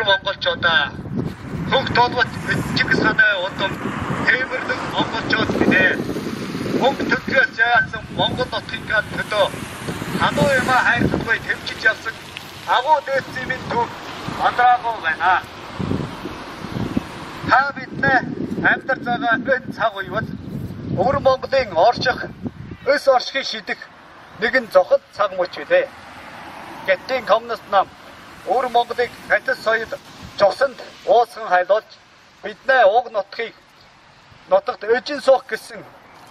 монголчуудаа хөнгө толгойд Чингис хааны удам тэмэрлэг монголчууд бинэ. Хөнгө төлгөөс яасан Монгол нутгийн төлөө хадуу юм хайрлахгүй тэмчиж явсан агуу дээдсийн минь төв андраагүй байна. Та биднээ амьдарч байгаа энэ цаг үевэл өвөр Монголын орших, өс оршихыг шийдэх нэгэн зохиол цаг мөч билээ. Гэтэл коммунист нам өвөр Монголыг хатас соёл жогсонд уусган хайлуулж биднээ уг нутагт эжин суух гэсэн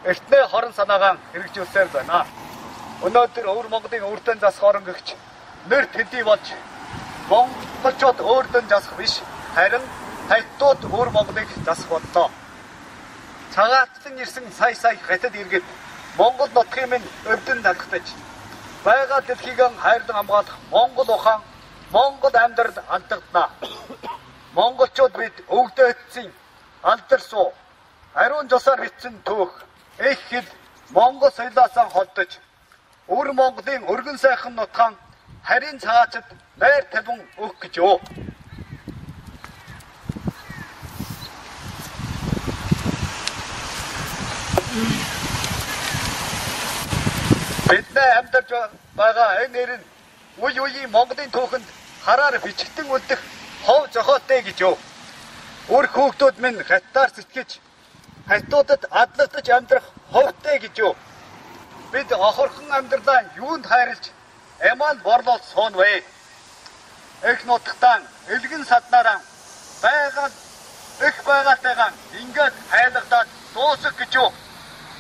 эртнээ хорон санаагаа хэрэгжүүлсээр байна. Өнөөдөр өвөр Монголын өрдөн засах орон гэгч нэр төдий болж монголчууд өрдөн засах биш, харин хайтууд өвөр Монголыг засах боллоо. Цагаатсан ирсэн сая хатад иргэд Монгол нутгийн минь өвдөн талхтаж байгаа дэлхийг хайрлан хамгаалах Монгол ухаан, Монгол амьдрал алдагдана. Монголчууд бид өвдөөцсөн алдарсуу ариун жосоор бичсэн түүх их хэл Монгол соёлоосаа холдож өвөр Монголын өргөн сайхан нутгаан харийн цагаачд байр тавин өгөх гэж юу. Биднээ амьдарч байгаа энэ нэр нь үе үеийн Монголын түүхэнд хараар бичигдэн үлдэх хов зохиолтой гэж юу. Өөр хүүхдүүд минь хаттаар сэтгэж хайтуудад адлагдаж амьдрах ховтой гэж юу. Бид охорхон амьдралаа юунд хайрлж эмаал борлол суун вэ. Их нутагтаа элгэн саднараа их байгаатайгаа ингээд хайлгадаад дуусах гэж юу.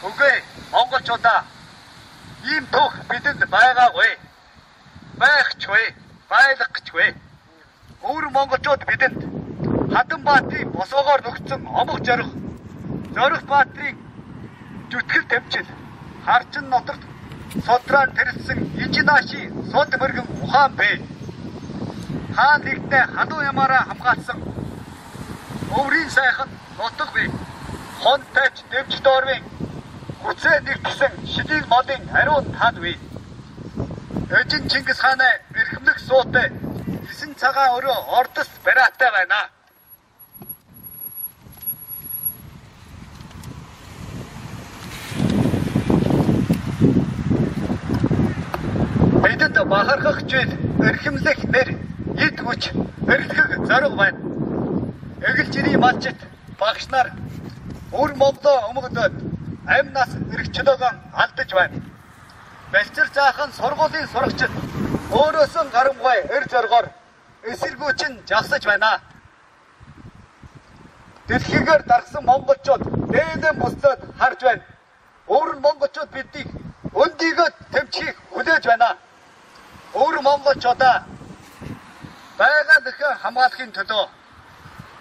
Үгүй монголчуудаа ийм түүх бидэнд байгаагүй. Байхчгүй, байлгахчгүй. Өвөр монголчууд бидэнд Хадан баатрийн босоогоор нөгцсөн омог зорих баатрийн зүтгэл тэмцэл харчин нотогт содрaan тэрсэн ижинааши сод мөргөн ухаан бэ. Хаан нэгтээ хадуу ямаараа хамгаалсан өврийн сайхан нутаг бий. Хонтайч дэвж доорвын хүчээ нэгтсэн шидил модын ариун тад бий. Эжин Чингис хааны эрхэмлэх суутай 9 цагаан өрөө ордос бараатай байна. Бидэд бахархах зүйл эрхэмлэх нэр эд хүч эрхлэх зориг байна. Эгэл жирийн малчит багш нар өвөр Монголоо өмгөлөөд амь нас эрхчлөөгөө алдаж байна. Бэлчэр заахан сургуулийн сурагчид өөрөөсөн гарамгай эр зоргоор эсэргүүчин жагсаж байна. Дэлхийгээр даргсан монголчууд дээдэн буслаад харж байна. Өвөр монголчууд бидийг өндийгөө тэмцхийг хүлээж байна. Өвөр монголчуудаа байгаа дахин хамгаалахын төлөө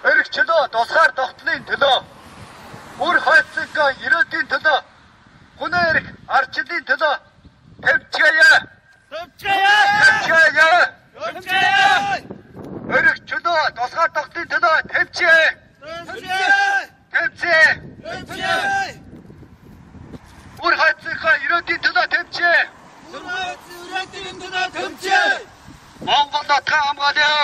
эрхчлөө тусгаар тогтлын төлөө үр хойцсонтой ирээдүйн төлөө хүнээ эрх арчлын төлөө тэмцгээе. Эрхчлөө тусгаар тогтлын төлөө тэмцээ. Үр хойцсонтой ирээдүйн төлөө тэмцээ. Монгол нутгаа хамгаалъя.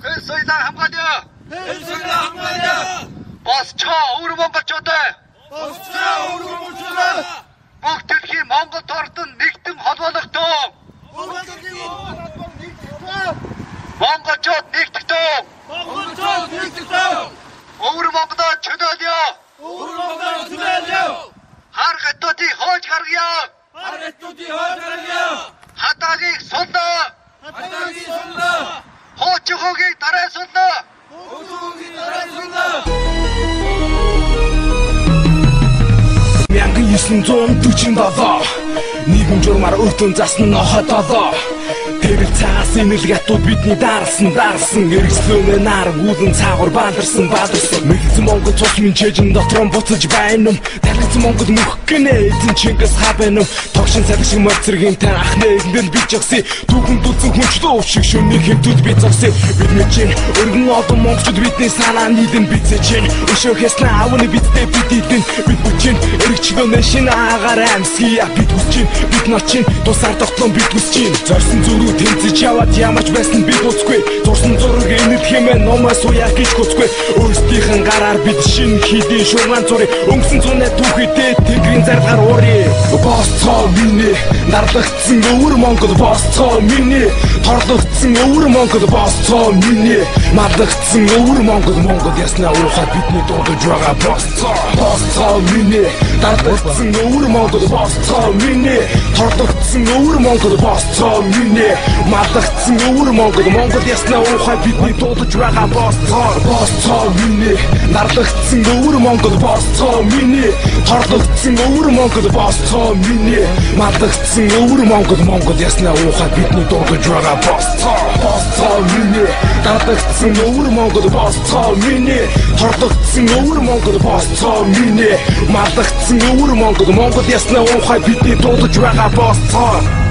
Хэл соёлоо хамгаалъя. Босчоо өвөр монголчуудаа. Бүгд дэлхийн Монгол ордон нэгдэн холбоологдоо. Монголчууд нэгдэгдөө. Өвөр Монголоо чөлөөлье. Хар хатуудыг хоож гаргая. Хатаагийг суллаа. Хоочхогийг дараа суллаа. 1947 нийгэм журмаар өртөн засна нохотолоо. Тэрэл цаас энэлгатууд бидний дарсан эргэслөөнэ нар гүлэн цаагуур бадарсан мэгэлсэн Монгол цус минь чэжин дотрон буцаж байна юм. Тархиц Монгол мөх гинэ эзэн Чингис хаан байна юм. Тогшин цалин шиг морцэргийн тань ахны эгэндэл би жагсыг түүхэн дүүлсэн хүнчлөө өвшиг шүний хэмтүүд би зогсыг бид мэжин өргөн одон монголчууд бидний санаа нийлэн бицэж чинь өшөө хэснэ аавны бидтэй бид идэн бид бүчин эргчлөөнэ шинэ агаар амьсгия бид хүсчин бид ночин тусаар тогтлон бид хүсчин зорсон зүрүүд тэмцэж яваад ямарч байсан бид уцгүй. Зурсан зураг энэтхээ мэн номоос уяах гэж хүсгүй. Өөрсдийнхэн гараар бид шинэ хийдийн шугаан зурыг өнгөсөн зунаа түүхийдээ тэнгэрийн заргаар уурье. Босцоо миний нарлагдсан өвөр Монгол босцоо миний торлогдсон өвөр Монгол босцоо миний мадагдсан өвөр Монгол яснаа уухад бидний дуудаж байгаа босцоо миний нарлагдсан өвөр Монгол босцоо миний торлогдсон өвөр Монгол босцоо миний мадагдсан өвөр Монгол яснаа уухад бидний дуудаж байгаа босцоо миний нарлагдсан өвөр Монгол босцоо миний торлогдсон өвөр Монгол босцоо миний мадагдсан өвөр Монгол яснаа уухад бидний дуудаж байгаа босцоо миний нарлагдсан өвөр Монгол босцоо миний торлогдсон өвөр Монгол босцоо миний мадагдсан өвөр Монгол яснаа уухад бидний дуудаж байгаа босцоо